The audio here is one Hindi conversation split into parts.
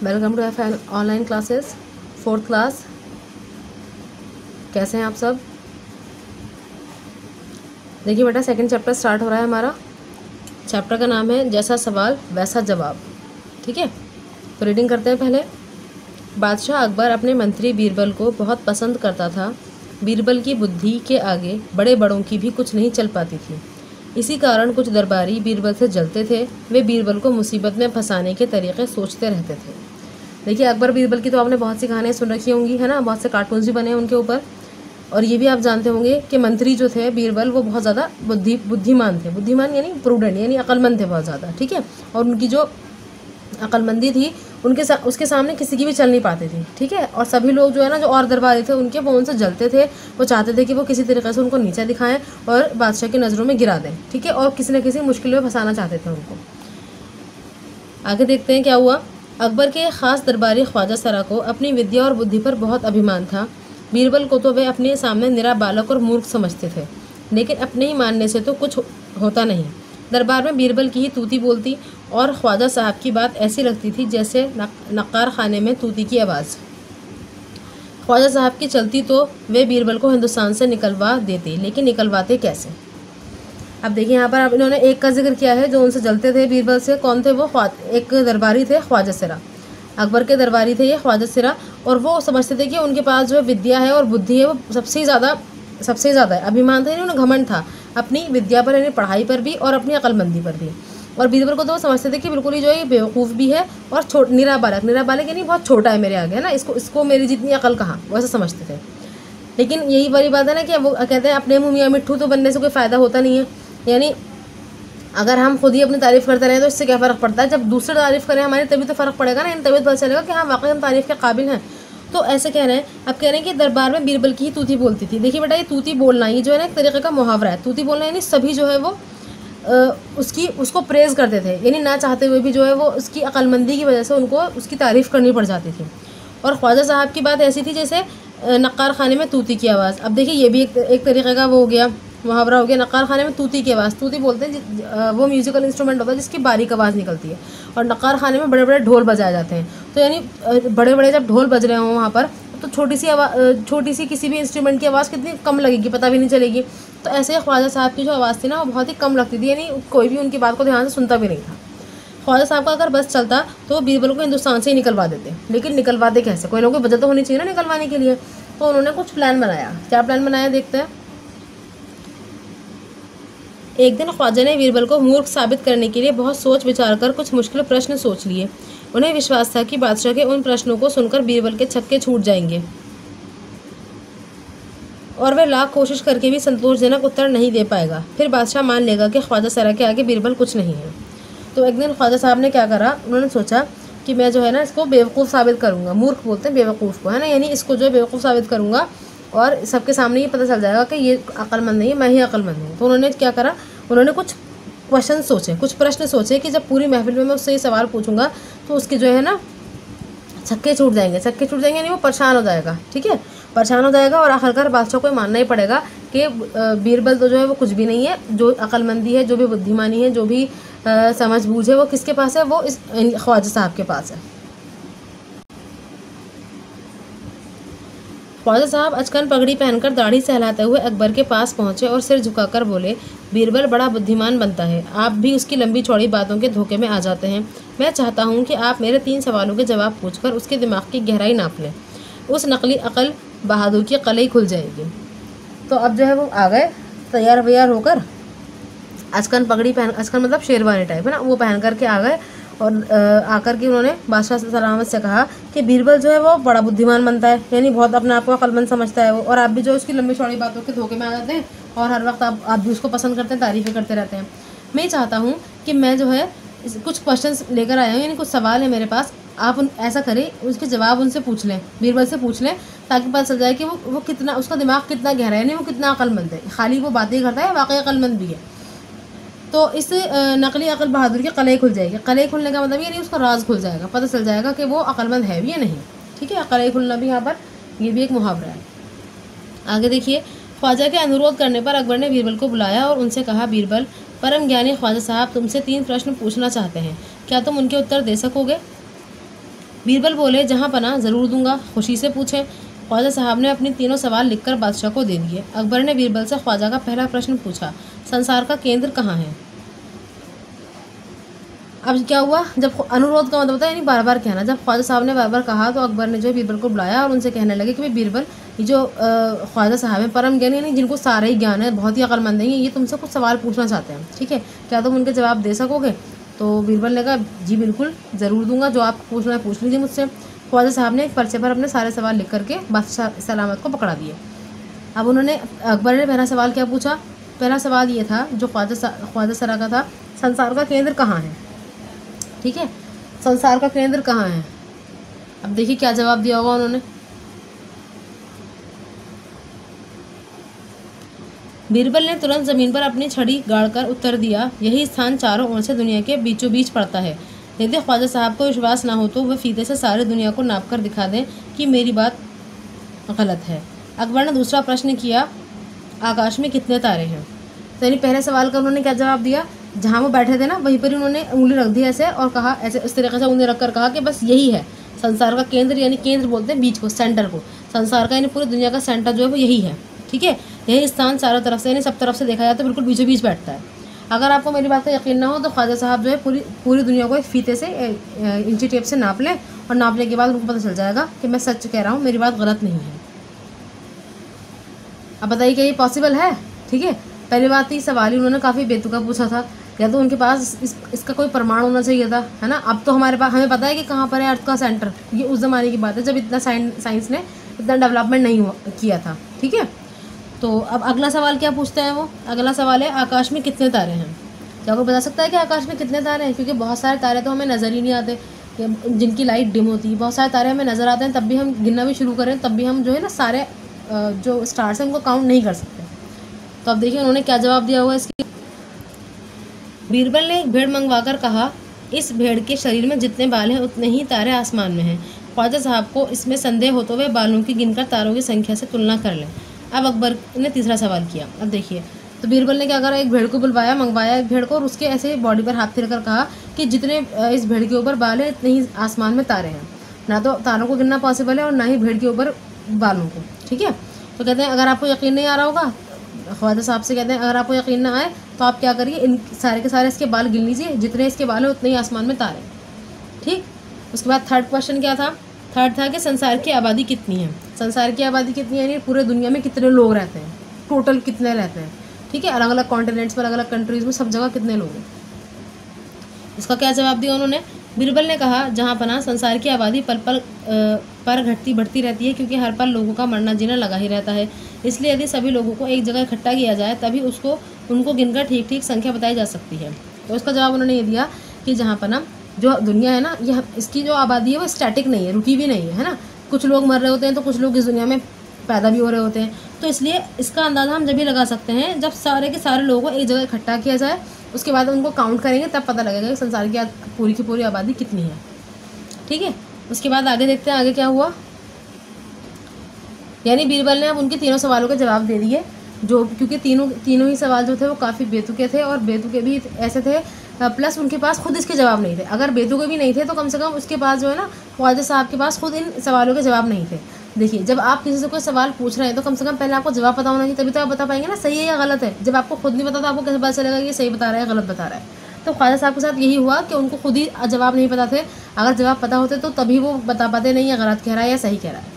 Welcome to F online classes 4th class. कैसे हैं आप सब? देखिए बेटा, सेकंड चैप्टर स्टार्ट हो रहा है हमारा। चैप्टर का नाम है जैसा सवाल वैसा जवाब। ठीक है, तो रीडिंग करते हैं पहले। बादशाह अकबर अपने मंत्री बीरबल को बहुत पसंद करता था। बीरबल की बुद्धि के आगे बड़े बड़ों की भी कुछ नहीं चल पाती थी। इसी कारण कुछ दरबारी बीरबल से जलते थे। वे बीरबल को मुसीबत में फंसाने के तरीके सोचते रहते थे। देखिए, अकबर बीरबल की तो आपने बहुत सी कहानियाँ सुन रखी होंगी, है ना। बहुत से कार्टून्स भी बने हैं उनके ऊपर। और ये भी आप जानते होंगे कि मंत्री जो थे बीरबल, वो बहुत ज़्यादा बुद्धिमान थे। बुद्धिमान यानी प्रूडेंट, यानी अक्लमंद थे बहुत ज़्यादा। ठीक है, और उनकी जो अक्लमंदी थी उसके सामने किसी की भी चल नहीं पाती थी। ठीक है, और सभी लोग जो है ना, जो और दरबारी थे उनके, वो उनसे जलते थे। वो चाहते थे कि वो किसी तरीके से उनको नीचा दिखाएं और बादशाह की नज़रों में गिरा दें। ठीक है, और किसी न किसी मुश्किल में फंसाना चाहते थे उनको। आगे देखते हैं क्या हुआ। अकबर के ख़ास दरबारी ख्वाजा सरा को अपनी विद्या और बुद्धि पर बहुत अभिमान था। बीरबल को तो वे अपने सामने निरा बालक और मूर्ख समझते थे, लेकिन अपने ही मानने से तो कुछ होता नहीं। दरबार में बीरबल की ही तूती बोलती और ख्वाजा साहब की बात ऐसी लगती थी जैसे नक्कार खाने में तूती की आवाज़। ख्वाजा साहब की चलती तो वे बीरबल को हिंदुस्तान से निकलवा देते, लेकिन निकलवाते कैसे? अब देखिए, यहाँ पर अब इन्होंने एक का जिक्र किया है जो उनसे जलते थे बीरबल से। कौन थे वो? एक दरबारी थे, ख्वाजा सिरा। अकबर के दरबारी थे ये ख्वाजा सिरा, और वो समझते थे कि उनके पास जो विद्या है और बुद्धि है वो सबसे ज़्यादा है। अभिमान था, उन्हें घमंड था अपनी विद्या पर, यानी पढ़ाई पर भी और अपनी अक्लमंदी पर भी। और बीरबल को तो वो समझते थे कि बिल्कुल ही जो है बेवकूफ़ भी है और निरा बालक यानी बहुत छोटा है मेरे आगे, है ना। इसको मेरी जितनी अकल कहाँ, वैसे समझते थे। लेकिन यही बड़ी बात है ना कि वो कहते हैं अपने मुँह मियाँ मिट्ठू तो बनने से कोई फ़ायदा होता नहीं है। यानी अगर हम खुद ही अपनी तारीफ़ करते रहें तो इससे क्या फ़र्क पड़ता है? जब दूसरे तारीफ़ करें हमारी, तभी तो फ़र्क पड़ेगा ना। इन तभी पता चलेगा कि हाँ, वाकई हम तारीफ़ के काबिल हैं। तो ऐसे कह रहे हैं। अब कह रहे हैं कि दरबार में बीरबल की ही तूती बोलती थी। देखिए बेटा, ये तूती बोलना, ये जो है ना एक तरीके का मुहावरा है। तूती बोलना यानी सभी जो है वो उसको प्रेज़ करते थे, यानी ना चाहते हुए भी जो है वो उसकी अक्लमंदी की वजह से उनको उसकी तारीफ़ करनी पड़ जाती थी। और ख्वाजा साहब की बात ऐसी थी जैसे नक्कार खाने में तूती की आवाज़। अब देखिए, ये भी एक तरीके का वो हो गया, मुहावरा हो गया। नक्कार खाने में तूती की आवाज़, तूती बोलते हैं वो म्यूजिकल इंस्ट्रूमेंट होता है जिसकी बारीक आवाज़ निकलती है। और नक्कार खाने में बड़े बड़े ढोल बजाए जाते हैं। तो यानी बड़े बड़े जब ढोल बज रहे हों वहाँ पर, तो छोटी सी किसी भी इंस्ट्रूमेंट की आवाज़ कितनी कम लगेगी, पता भी नहीं चलेगी। तो ऐसे ख्वाजा साहब की जो आवाज़ थी ना, वो बहुत ही कम लगती थी, यानी कोई भी उनकी बात को ध्यान से सुनता भी नहीं था। ख्वाजा साहब का अगर बस चलता तो बीरबल को हिंदुस्तान से ही निकलवा देते, लेकिन निकलवाते कैसे? कोई लोगों की वजह तो होनी चाहिए ना निकलवाने के लिए। तो उन्होंने कुछ प्लान बनाया। क्या प्लान बनाया, देखते हैं। एक दिन ख्वाजा ने बीरबल को मूर्ख साबित करने के लिए बहुत सोच विचार कर कुछ मुश्किल प्रश्न सोच लिए। उन्हें विश्वास था कि बादशाह के उन प्रश्नों को सुनकर बीरबल के छक्के छूट जाएंगे और वह लाख कोशिश करके भी संतोषजनक उत्तर नहीं दे पाएगा। फिर बादशाह मान लेगा कि ख्वाजा सरा के आगे बीरबल कुछ नहीं है। तो एक दिन ख्वाजा साहब ने क्या करा, उन्होंने सोचा कि मैं जो है ना इसको बेवकूफ़ साबित करूँगा। मूर्ख बोलते हैं बेवकूफ़ को, है ना। यानी इसको जो है बेवकूफ़ साबित करूँगा और सबके सामने ये पता चल जाएगा कि ये अक्लमंद नहीं है, मैं ही अक्लमंद हूँ। तो उन्होंने क्या करा, उन्होंने कुछ क्वेश्चन सोचे, कुछ प्रश्न सोचे कि जब पूरी महफिल में मैं उससे ये सवाल पूछूंगा तो उसके जो है ना छक्के छूट जाएंगे यानी वो परेशान हो जाएगा। ठीक है, परेशान हो जाएगा और आखिरकार बादशाह को मानना ही पड़ेगा कि बीरबल तो जो है वो कुछ भी नहीं है। जो अक्लमंदी है, जो भी बुद्धिमानी है, जो भी समझ बूझ है, वो किसके पास है? वो इस ख्वाजा साहब के पास है। ख्वाजा साहब अचकन पगड़ी पहनकर दाढ़ी सहलाते हुए अकबर के पास पहुंचे और सिर झुकाकर बोले, बीरबल बड़ा बुद्धिमान बनता है, आप भी उसकी लंबी चौड़ी बातों के धोखे में आ जाते हैं। मैं चाहता हूं कि आप मेरे 3 सवालों के जवाब पूछकर उसके दिमाग की गहराई नाप लें। उस नकली अकल बहादुर की कलई खुल जाएगी। तो अब जो है वो आ गए तैयार वैयार होकर, अचकन पगड़ी पहन, अचकन मतलब शेरवानी टाइप, है ना, वो पहन करके आ गए। और आकर के उन्होंने बादशाह सलामत से कहा कि बीरबल जो है वो बड़ा बुद्धिमान बनता है, यानी बहुत अपने आप को अक्लमंद समझता है वो, और आप भी जो उसकी लंबी चौड़ी बातों के धोखे में आ जाते हैं और हर वक्त आप भी उसको पसंद करते हैं, तारीफ़ें करते रहते हैं। मैं चाहता हूँ कि मैं जो है कुछ क्वेश्चंस लेकर आया हूँ, यानी कुछ सवाल है मेरे पास। आप ऐसा करें, उसके जवाब उनसे पूछ लें, बीरबल से पूछ लें, ताकि पता चल जाए कि वो कितना, उसका दिमाग कितना गहरा है, यानी वो कितना अक्लमंद है। खाली वो बातें करता है, वाकई अक्लमंद भी है। तो इस नकली अकल बहादुर की कलई खुल जाएगी। कलई खुलने का मतलब ये नहीं, उसका राज खुल जाएगा, पता चल जाएगा कि वो अक्लमंद है भी या नहीं। ठीक है, कलई खुलना भी यहाँ पर ये भी एक मुहावरा है। आगे देखिए, ख्वाजा के अनुरोध करने पर अकबर ने बीरबल को बुलाया और उनसे कहा, बीरबल, परम ज्ञानी ख्वाजा साहब तुमसे 3 प्रश्न पूछना चाहते हैं, क्या तुम उनके उत्तर दे सकोगे? बीरबल बोले, जहाँ पना ज़रूर दूंगा, खुशी से पूछें। ख्वाजा साहब ने अपने तीनों सवाल लिखकर बादशाह को दे दिए। अकबर ने बीरबल से ख्वाजा का पहला प्रश्न पूछा, संसार का केंद्र कहाँ है। अब क्या हुआ, जब अनुरोध का मतलब होता है यानी बार बार कहना, जब ख्वाजा साहब ने बार बार कहा तो अकबर ने जो बीरबल को बुलाया और उनसे कहने लगे कि भाई बीरबल, ये जो ख्वाजा साहब हैं परम ज्ञानी यानी जिनको सारा ही ज्ञान है, बहुत ही अक्लमंद हैं, ये तुमसे कुछ सवाल पूछना चाहते हैं, ठीक है, क्या तुम उनके जवाब दे सकोगे। तो बीरबल ने कहा, जी बिल्कुल ज़रूर दूंगा, जो आप पूछना है पूछ लीजिए मुझसे। ख्वाजा साहब ने एक पर्चे पर अपने सारे सवाल लिख करके बादशाह सलामत को पकड़ा दिए। अब उन्होंने अकबर ने पहला सवाल क्या पूछा, पहला सवाल ये था जो ख्वाजा सरा का था, संसार का केंद्र कहाँ है, ठीक है, संसार का केंद्र कहाँ है। अब देखिए क्या जवाब दिया होगा उन्होंने। बीरबल ने तुरंत ज़मीन पर अपनी छड़ी गाड़कर उत्तर दिया, यही स्थान चारों ओर से दुनिया के बीचों बीच पड़ता है। यदि ख्वाजा साहब को विश्वास ना हो तो वह फीते से सारी दुनिया को नाप कर दिखा दें कि मेरी बात गलत है। अकबर ने दूसरा प्रश्न किया, आकाश में कितने तारे हैं। तो यानी पहले सवाल का उन्होंने क्या जवाब दिया, जहाँ वो बैठे थे ना वहीं पर ही उन्होंने उंगली रख दी ऐसे और कहा, ऐसे इस तरीके से उंगली रख कर कहा कि बस यही है संसार का केंद्र, यानी केंद्र बोलते हैं बीच को, सेंटर को, संसार का यानी पूरी दुनिया का सेंटर जो है वो यही है, ठीक है, यही स्थान चारों तरफ से यानी सब तरफ से देखा जाए तो बिल्कुल बीचों बीच बैठता है। अगर आपको मेरी बात का यकीन ना हो तो ख्वाजा साहब जो है पूरी दुनिया को एक फीते से इंची टेप से नाप लें और नापने के बाद उनको पता चल जाएगा कि मैं सच कह रहा हूँ, मेरी बात गलत नहीं है। अब बताइए क्या ये पॉसिबल है, ठीक है। पहली बात थी सवाल ही उन्होंने काफ़ी बेतुका पूछा था, या तो उनके पास इसका कोई प्रमाण होना चाहिए था, है ना। अब तो हमारे पास हमें पता है कि कहाँ पर है अर्थ का सेंटर, ये उस ज़माने की बात है जब इतना साइंस ने इतना डेवलपमेंट नहीं किया था, ठीक है। तो अब अगला सवाल क्या पूछते हैं वो, अगला सवाल है आकाश में कितने तारे हैं। क्या आपको बता सकता है कि आकाश में कितने तारे हैं, क्योंकि बहुत सारे तारे तो हमें नज़र ही नहीं आते, जिनकी लाइट डिम होती है, बहुत सारे तारे हमें नज़र आते हैं, तब भी हम गिनना भी शुरू करें तब भी हम जो है ना सारे जो स्टार्स हैं उनको काउंट नहीं कर सकते। तो अब देखिए उन्होंने क्या जवाब दिया हुआ इसकी। बीरबल ने एक भेड़ मंगवा कर कहा, इस भेड़ के शरीर में जितने बाल हैं उतने ही तारे आसमान में हैं। ख्वाजा साहब को इसमें संदेह हो तो वे बालों की गिनकर तारों की संख्या से तुलना कर लें। अब अकबर ने तीसरा सवाल किया। अब देखिए तो बीरबल ने क्या करा, एक भेड़ को मंगवाया एक भेड़ को, और उसके ऐसे बॉडी पर हाथ फिरकर कहा कि जितने इस भेड़ के ऊपर बाल हैं इतने ही आसमान में तारे हैं। ना तो तारों को गिनना पॉसिबल है और ना ही भेड़ के ऊपर बालों को, ठीक है। तो कहते हैं अगर आपको यकीन नहीं आ रहा होगा, ख्वाजा साहब से कहते हैं अगर आपको यकीन ना आए तो आप क्या करिए, इन सारे के सारे इसके बाल गिन लीजिए, जितने इसके बाल हैं उतने ही आसमान में तारे, ठीक। उसके बाद थर्ड क्वेश्चन क्या था, थर्ड था कि संसार की आबादी कितनी है। संसार की आबादी कितनी है यानी पूरे दुनिया में कितने लोग रहते हैं, टोटल कितने रहते हैं, ठीक है, अलग अलग कॉन्टिनेंट्स पर, अलग अलग कंट्रीज़ में, सब जगह कितने लोग हैं। इसका क्या जवाब दिया उन्होंने। बीरबल ने कहा, जहाँ पना संसार की आबादी पल पल पर घटती बढ़ती रहती है, क्योंकि हर पल लोगों का मरना जीना लगा ही रहता है। इसलिए यदि सभी लोगों को एक जगह इकट्ठा किया जाए तभी उनको गिनकर ठीक ठीक संख्या बताई जा सकती है। तो इसका जवाब उन्होंने ये दिया कि जहाँ पना जो दुनिया है ना, यह इसकी जो आबादी है वो स्टैटिक नहीं है, रुकी भी नहीं है ना। कुछ लोग मर रहे होते हैं तो कुछ लोग इस दुनिया में पैदा भी हो रहे होते हैं। तो इसलिए इसका अंदाज़ा हम जब भी लगा सकते हैं जब सारे के सारे लोगों को एक जगह इकट्ठा किया जाए, उसके बाद उनको काउंट करेंगे तब पता लगेगा कि संसार की पूरी आबादी कितनी है, ठीक है। उसके बाद आगे देखते हैं आगे क्या हुआ। यानी बीरबल ने अब उनके तीनों सवालों के जवाब दे दिए, जो क्योंकि तीनों ही सवाल जो थे वो काफ़ी बेतुके थे, और बेतुके भी ऐसे थे, प्लस उनके पास खुद इसके जवाब नहीं थे। अगर बेतुके भी नहीं थे तो कम से कम उसके पास जो है ना, ख्वाजा साहब के पास खुद इन सवालों के जवाब नहीं थे। देखिए जब आप किसी से कोई सवाल पूछ रहे हैं तो कम से कम पहले आपको जवाब पता होना चाहिए, तभी तो आप बता पाएंगे ना सही है या गलत है। जब आपको खुद नहीं पता तो आपको कैसे पता चलेगा कि ये सही बता रहा है गलत बता रहा है। तो ख्वाजा साहब के साथ यही हुआ कि उनको खुद ही जवाब नहीं पता थे। अगर जवाब पता होते तो तभी वो बता पाते नहीं, या गलत कह रहा है या सही कह रहा है।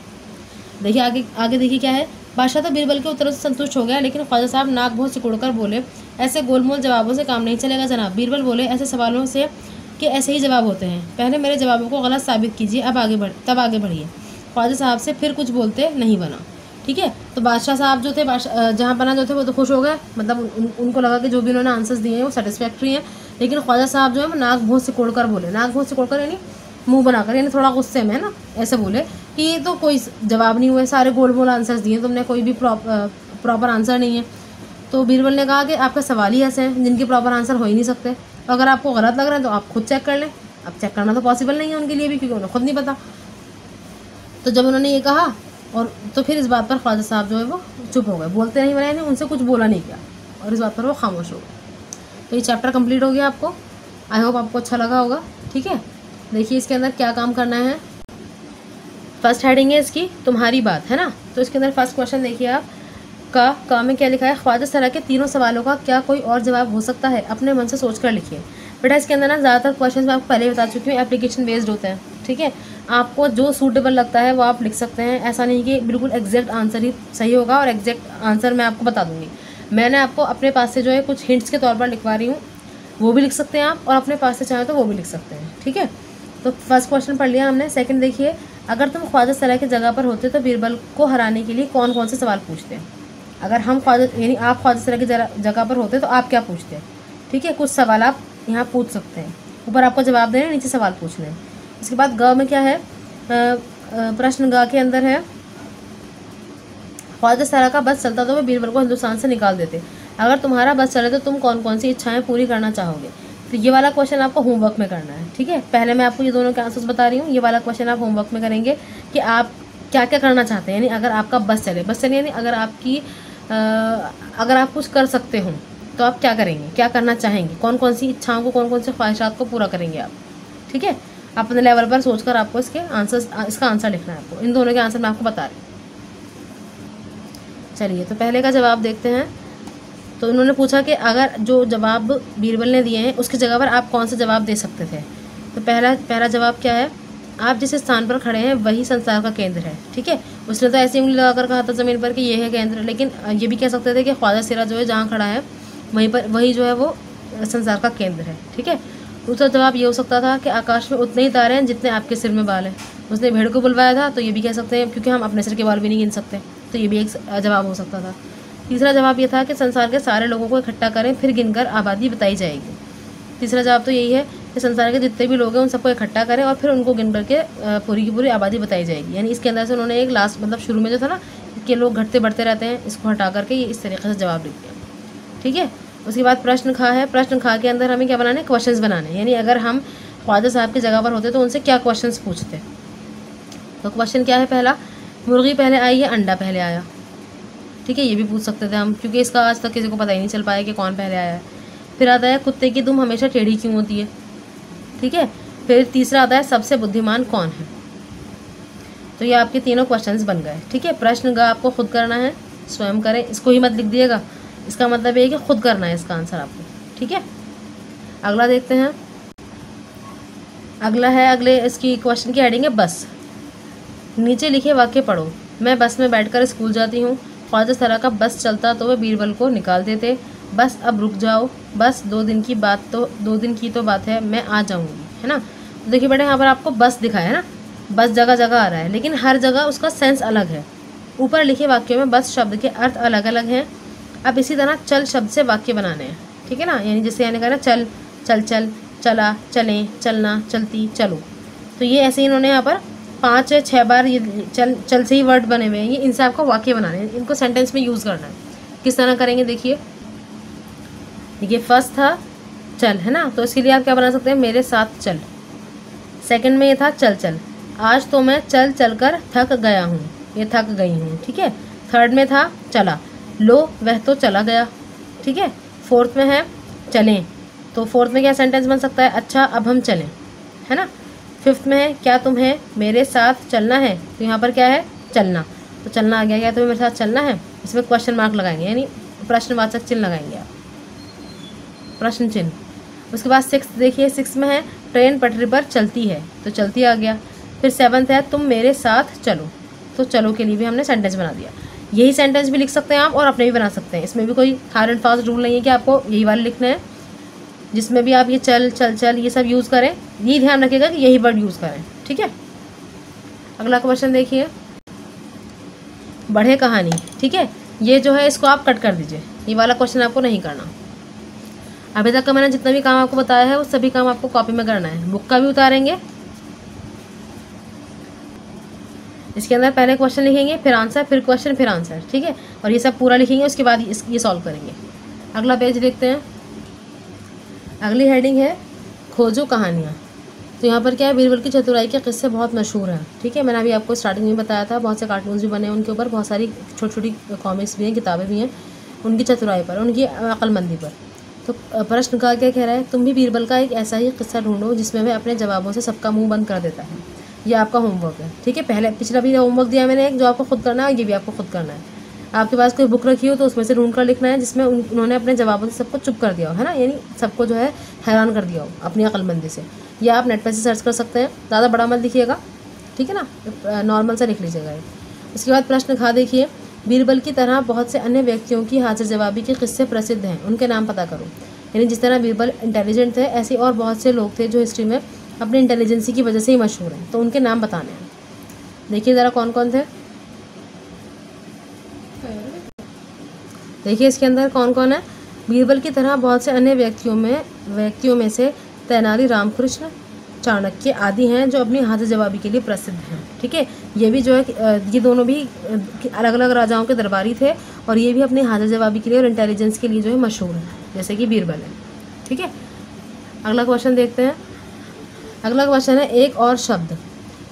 देखिए आगे देखिए क्या है। बादशाह तो बीरबल के उत्तर से संतुष्ट हो गया, लेकिन ख्वाजा साहब नाक बहुत सिकुड़कर बोले, ऐसे गोलमोल जवाबों से काम नहीं चलेगा जनाब। बीरबल बोले, ऐसे सवालों से कि ऐसे ही जवाब होते हैं, पहले मेरे जवाबों को गलत साबित कीजिए, तब आगे बढ़िए। ख्वाजा साहब से फिर कुछ बोलते नहीं बना, ठीक है। तो बादशाह साहब जो थे, जहाँ पना जो थे वो तो खुश हो गए, मतलब उनको लगा कि जो भी उन्होंने आंसर्स दिए हैं वो सेटिस्फैक्ट्री हैं। लेकिन ख्वाजा साहब जो है वो नाक बहुत सिकोड़कर बोले, नाक बहुत सिकोड़कर यानी मुंह बनाकर, यानी थोड़ा गुस्से में, है ना, ऐसे बोले कि ये तो कोई जवाब नहीं हुए, सारे गोल मोल आंसर्स दिए तुमने, कोई भी प्रॉपर आंसर नहीं है। तो बीरबल ने कहा कि आपका सवाल ही ऐसे हैं जिनके प्रॉपर आंसर हो ही नहीं सकते। अगर आपको गलत लग रहा है तो आप खुद चेक कर लें। अब चेक करना तो पॉसिबल नहीं है उनके लिए भी, क्योंकि उन्हें खुद नहीं पता। तो जब उन्होंने ये कहा और तो फिर इस बात पर ख्वाजा साहब जो है वो चुप हो गए, बोलते नहीं बने, उनसे कुछ बोला नहीं किया, और इस बात पर वो खामोश हो गए। तो ये चैप्टर कंप्लीट हो गया आपको। आई होप आपको अच्छा लगा होगा, ठीक है। देखिए इसके अंदर क्या काम करना है। फर्स्ट हेडिंग है इसकी तुम्हारी बात, है ना। तो इसके अंदर फर्स्ट क्वेश्चन देखिए आप, का में क्या लिखा है, ख्वाजा सरा के तीनों सवालों का क्या कोई और जवाब हो सकता है, अपने मन से सोच कर लिखिए। बेटा इसके अंदर ना ज़्यादातर क्वेश्चन मैं आपको पहले ही बता चुकी हूँ, एप्लीकेशन बेस्ड होते हैं, ठीक है। आपको जो सूटेबल लगता है वो आप लिख सकते हैं, ऐसा नहीं कि बिल्कुल एग्जैक्ट आंसर ही सही होगा और एग्जैक्ट आंसर मैं आपको बता दूंगी। मैंने आपको अपने पास से जो है कुछ हिंट्स के तौर पर लिखवा रही हूँ, वो भी लिख सकते हैं आप, और अपने पास से चाहें तो वो भी लिख सकते हैं, ठीक है। तो फर्स्ट क्वेश्चन पढ़ लिया हमने। सेकंड देखिए, अगर तुम ख्वाजा सरा की जगह पर होते तो बीरबल को हराने के लिए कौन कौन से सवाल पूछते हैं। अगर हम ख्वाजा यानी आप ख्वाजा सरा की जगह पर होते तो आप क्या पूछते हैं, ठीक है। कुछ सवाल आप यहाँ पूछ सकते हैं, ऊपर आपको जवाब देना, नीचे सवाल पूछने हैं। इसके बाद ग में क्या है, प्रश्न ग के अंदर है, ख्वाजा सरा का बस चलता तो वे बीरबल को हिंदुस्तान से निकाल देते। अगर तुम्हारा बस चले तो तुम कौन कौन सी इच्छाएं पूरी करना चाहोगे। तो ये वाला क्वेश्चन आपको होमवर्क में करना है, ठीक है। पहले मैं आपको ये दोनों के आंसर्स बता रही हूँ, ये वाला क्वेश्चन आप होमवर्क में करेंगे कि आप क्या क्या करना चाहते हैं। यानी अगर आपका बस चले यानी अगर आप कुछ कर सकते हो तो आप क्या करेंगे, क्या करना चाहेंगे, कौन कौन सी इच्छाओं को, कौन कौन से ख्वाहिशात को पूरा करेंगे आप, ठीक है। अपने लेवल पर सोचकर आपको इसका आंसर लिखना है आपको। इन दोनों के आंसर मैं आपको बता रही हूँ। चलिए तो पहले का जवाब देखते हैं। तो उन्होंने पूछा कि अगर जो जवाब बीरबल ने दिए हैं उसकी जगह पर आप कौन सा जवाब दे सकते थे। तो पहला जवाब क्या है, आप जिस स्थान पर खड़े हैं वही संसार का केंद्र है, ठीक है। उसने तो ऐसी उंगली लगाकर कहा था ज़मीन पर कि ये है केंद्र, लेकिन ये भी कह सकते थे कि ख्वाजा सरा जो है जहाँ खड़ा है वही जो है वो संसार का केंद्र है, ठीक है। दूसरा जवाब ये हो सकता था कि आकाश में उतने ही तारे हैं जितने आपके सिर में बाल हैं। उसने भेड़ को बुलवाया था, तो ये भी कह सकते हैं, क्योंकि हम अपने सिर के बाल भी नहीं गिन सकते, तो ये भी एक जवाब हो सकता था। तीसरा जवाब ये था कि संसार के सारे लोगों को इकट्ठा करें, फिर गिनकर आबादी बताई जाएगी। तीसरा जवाब तो यही है कि संसार के जितने भी लोग हैं उन सबको इकट्ठा करें और फिर उनको गिन करके पूरी की पूरी आबादी बताई जाएगी। यानी इसके अंदर से उन्होंने एक लास्ट मतलब शुरू में जो था ना कि लोग घटते बढ़ते रहते हैं, इसको हटा करके ये इस तरीके से जवाब लिख दिया, ठीक है। उसके बाद प्रश्न खा है, प्रश्न खा के अंदर हमें क्या बनाना है, क्वेश्चंस बनाने। यानी अगर हम ख्वाजा साहब की जगह पर होते तो उनसे क्या क्वेश्चंस पूछते। तो क्वेश्चन क्या है, पहला, मुर्गी पहले आई या अंडा पहले आया, ठीक है। ये भी पूछ सकते थे हम, क्योंकि इसका आज तक किसी को पता ही नहीं चल पाया कि कौन पहले आया है। फिर आता है कुत्ते की दुम हमेशा टेढ़ी क्यों होती है, ठीक है। फिर तीसरा आता है सबसे बुद्धिमान कौन है। तो ये आपके तीनों क्वेश्चंस बन गए, ठीक है। प्रश्न का आपको खुद करना है, स्वयं करें, इसको ही मत लिख दिएगा। इसका मतलब ये है कि खुद करना है इसका आंसर आपको, ठीक है। अगला देखते हैं। अगले इसकी क्वेश्चन की हेडिंग है बस। नीचे लिखे वाक्य पढ़ो। मैं बस में बैठकर स्कूल जाती हूँ, ख्वाजा सरा का बस चलता तो वह बीरबल को निकाल देते। बस अब रुक जाओ, बस 2 दिन की तो बात है, मैं आ जाऊँगी, है ना। तो देखिए बेटा यहाँ पर आपको बस दिखाया है ना, बस जगह जगह आ रहा है, लेकिन हर जगह उसका सेंस अलग है। ऊपर लिखे वाक्यों में बस शब्द के अर्थ अलग अलग हैं। अब इसी तरह चल शब्द से वाक्य बनाने हैं, ठीक है ना। यानी जैसे यानी कहना चल, चल चल, चला, चलें, चलना, चलती, चलो। तो ये ऐसे ही इन्होंने यहाँ पर 5 या 6 बार ये चल से ही वर्ड बने हुए हैं, ये इनसे आपको वाक्य बनाने हैं, इनको सेंटेंस में यूज़ करना है। किस तरह करेंगे देखिए फर्स्ट था चल, है ना। तो इसके लिए आप क्या बना सकते हैं, मेरे साथ चल। सेकंड में ये था चल चल, आज तो मैं चल चल कर थक गया हूँ, ये थक गई हूँ, ठीक है। थर्ड में था चला, लो वह तो चला गया, ठीक है। फोर्थ में है चलें, तो फोर्थ में क्या सेंटेंस बन सकता है, अच्छा अब हम चलें, है ना। फिफ्थ में है क्या तुम्हें मेरे साथ चलना है, तो यहाँ पर क्या है चलना, तो चलना आ गया, क्या तुम्हें मेरे साथ चलना है, इसमें क्वेश्चन मार्क लगाएंगे, यानी प्रश्नवाचक चिन्ह लगाएंगे आप, प्रश्न चिन्ह। उसके बाद 6 देखिए, 6 में है ट्रेन पटरी पर चलती है, तो चलती आ गया। फिर 7th है तुम मेरे साथ चलो, तो चलो के लिए भी हमने सेंटेंस बना दिया। यही सेंटेंस भी लिख सकते हैं आप और अपने भी बना सकते हैं, इसमें भी कोई हार्ड एंड फास्ट रूल नहीं है कि आपको यही वाले लिखना है। जिसमें भी आप ये चल चल चल ये सब यूज़ करें, ये ध्यान रखिएगा कि यही वर्ड यूज़ करें, ठीक है। अगला क्वेश्चन देखिए, बढ़े कहानी, ठीक है। ये जो है इसको आप कट कर दीजिए, ये वाला क्वेश्चन आपको नहीं करना। अभी तक का मैंने जितना भी काम आपको बताया है वो सभी काम आपको कॉपी में करना है, बुक का भी उतारेंगे। इसके अंदर पहले क्वेश्चन लिखेंगे, फिर आंसर, फिर क्वेश्चन, फिर आंसर, ठीक है। और ये सब पूरा लिखेंगे, उसके बाद ये सॉल्व करेंगे। अगला पेज देखते हैं। अगली हेडिंग है खोजो कहानियाँ। तो यहाँ पर क्या है, बीरबल की चतुराई के किस्से बहुत मशहूर हैं, ठीक है। मैंने अभी आपको स्टार्टिंग में बताया था, बहुत से कार्टून्स भी बने हैं उनके ऊपर, बहुत सारी छोटी छोटी कॉमिक्स भी हैं, किताबें भी हैं उनकी चतुराई पर, उनकी अक्लमंदी पर। तो प्रश्न का क्या कह रहा है, तुम भी बीरबल का एक ऐसा ही किस्सा ढूंढो जिसमें वह अपने जवाबों से सबका मुंह बंद कर देता है। ये आपका होमवर्क है, ठीक है। पहले पिछला भी होमवर्क दिया मैंने एक, जो आपको खुद करना है, ये भी आपको खुद करना है। आपके पास कोई बुक रखी हो तो उसमें से ढूंढ कर लिखना है जिसमें उन्होंने अपने जवाबों से सबको चुप कर दिया हो, है ना, यानी सबको जो है हैरान कर दिया हो अपनी अक्लमंदी से। या आप नेट पर से सर्च कर सकते हैं, ज़्यादा बड़ा मत लिखिएगा, ठीक है ना, नॉर्मल सा लिख लीजिएगा। उसके बाद प्रश्न खा देखिए, बीरबल की तरह बहुत से अन्य व्यक्तियों की हाजिर जवाबी के किस्से प्रसिद्ध हैं, उनके नाम पता करो। यानी जिस तरह बीरबल इंटेलिजेंट थे, ऐसे और बहुत से लोग थे जो हिस्ट्री में अपनी इंटेलिजेंसी की वजह से ही मशहूर हैं, तो उनके नाम बताने हैं। देखिए ज़रा कौन कौन थे। देखिए इसके अंदर कौन कौन है। बीरबल की तरह बहुत से अन्य व्यक्तियों में से तेनाली रामकृष्ण, चाणक्य आदि हैं जो अपनी हाजिर जवाबी के लिए प्रसिद्ध हैं, ठीक है। ये भी जो है, ये दोनों भी अलग अलग राजाओं के दरबारी थे और ये भी अपनी हाजिर जवाबी के लिए और इंटेलिजेंस के लिए जो है मशहूर है, जैसे कि बीरबल है, ठीक है। अगला क्वेश्चन देखते हैं। अगला क्वेश्चन है, एक और शब्द।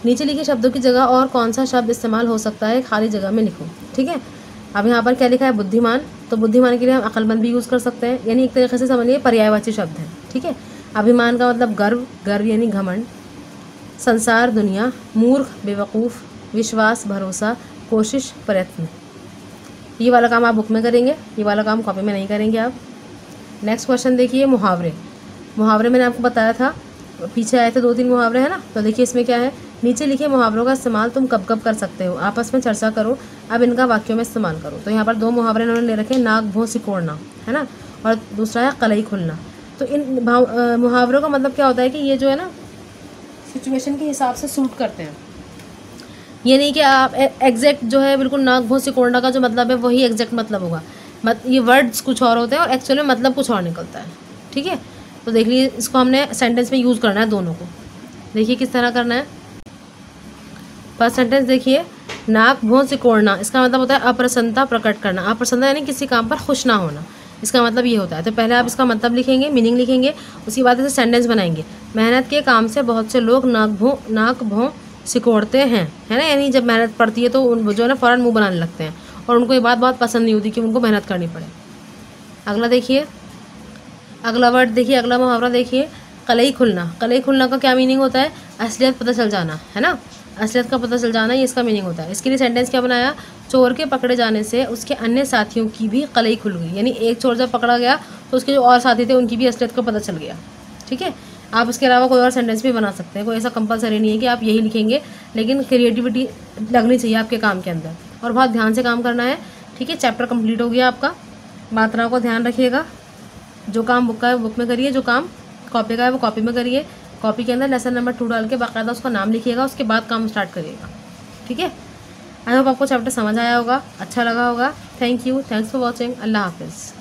नीचे लिखे शब्दों की जगह और कौन सा शब्द इस्तेमाल हो सकता है, खाली जगह में लिखो, ठीक है। अब यहाँ पर क्या लिखा है, बुद्धिमान, तो बुद्धिमान के लिए हम अक्लमंद भी यूज़ कर सकते हैं, यानी एक तरीके से समझिए पर्यायवाची शब्द है, ठीक है। अभिमान का मतलब गर्व यानी घमंड। संसार दुनिया, मूर्ख बेवकूफ़, विश्वास भरोसा, कोशिश प्रयत्न। ये वाला काम आप बुक में करेंगे, ये वाला काम कॉपी में नहीं करेंगे आप। नेक्स्ट क्वेश्चन देखिए, मुहावरे। मुहावरे मैंने आपको बताया था, पीछे आए थे 2-3 मुहावरे, है ना। तो देखिए इसमें क्या है, नीचे लिखे मुहावरों का इस्तेमाल तुम कब कब कर सकते हो, आपस में चर्चा करो, अब इनका वाक्यों में इस्तेमाल करो। तो यहाँ पर 2 मुहावरे इन्होंने ले रखे, नाक भों सिकोड़ना, है ना, और दूसरा है कलई खुलना। तो इन मुहावरों का मतलब क्या होता है कि ये जो है ना सिचुएशन के हिसाब से सूट करते हैं। ये नहीं कि आप एग्जैक्ट जो है बिल्कुल नाक भों सिकोड़ना का जो मतलब है वही एग्जैक्ट मतलब होगा, ये वर्ड्स कुछ और होते हैं और एक्चुअली मतलब कुछ और निकलता है, ठीक है। तो देख लीजिए, इसको हमने सेंटेंस में यूज़ करना है दोनों को। देखिए किस तरह करना है। फर्स्ट सेंटेंस देखिए, नाक भों सिकोड़ना, इसका मतलब होता है अप्रसन्नता प्रकट करना। अप्रसन्नता यानी किसी काम पर खुश ना होना, इसका मतलब ये होता है। तो पहले आप इसका मतलब लिखेंगे, मीनिंग लिखेंगे, उसके बाद इसे सेंटेंस बनाएंगे। मेहनत के काम से बहुत से लोग नाक भों सिकोड़ते हैं, है ना, यानी जब मेहनत पड़ती है तो उन जो है ना फ़ौरन मुँह बनाने लगते हैं और उनको ये बात बहुत पसंद नहीं होती कि उनको मेहनत करनी पड़े। अगला देखिए, अगला वर्ड देखिए, अगला मुहावरा देखिए, कलई खुलना। कलई खुलना का क्या मीनिंग होता है, असलियत पता चल जाना, है ना, असलियत का पता चल जाना, ये इसका मीनिंग होता है। इसके लिए सेंटेंस क्या बनाया, चोर के पकड़े जाने से उसके अन्य साथियों की भी कलई खुल गई, यानी एक चोर जब पकड़ा गया तो उसके जो और साथी थे उनकी भी असलियत का पता चल गया, ठीक है। आप इसके अलावा कोई और सेंटेंस भी बना सकते हैं, कोई ऐसा कंपलसरी नहीं है कि आप यही लिखेंगे, लेकिन क्रिएटिविटी लगनी चाहिए आपके काम के अंदर और बहुत ध्यान से काम करना है, ठीक है। चैप्टर कंप्लीट हो गया आपका, मात्राओं को ध्यान रखिएगा। जो काम बुक का है बुक में करिए, जो काम कॉपी का है वो कॉपी में करिए। कॉपी के अंदर लेसन नंबर 2 डाल के बाकायदा उसका नाम लिखिएगा, उसके बाद काम स्टार्ट करिएगा, ठीक है। आई होप आपको चैप्टर समझ आया होगा, अच्छा लगा होगा। Thank you, thanks for watching. अल्लाह हाफिज़।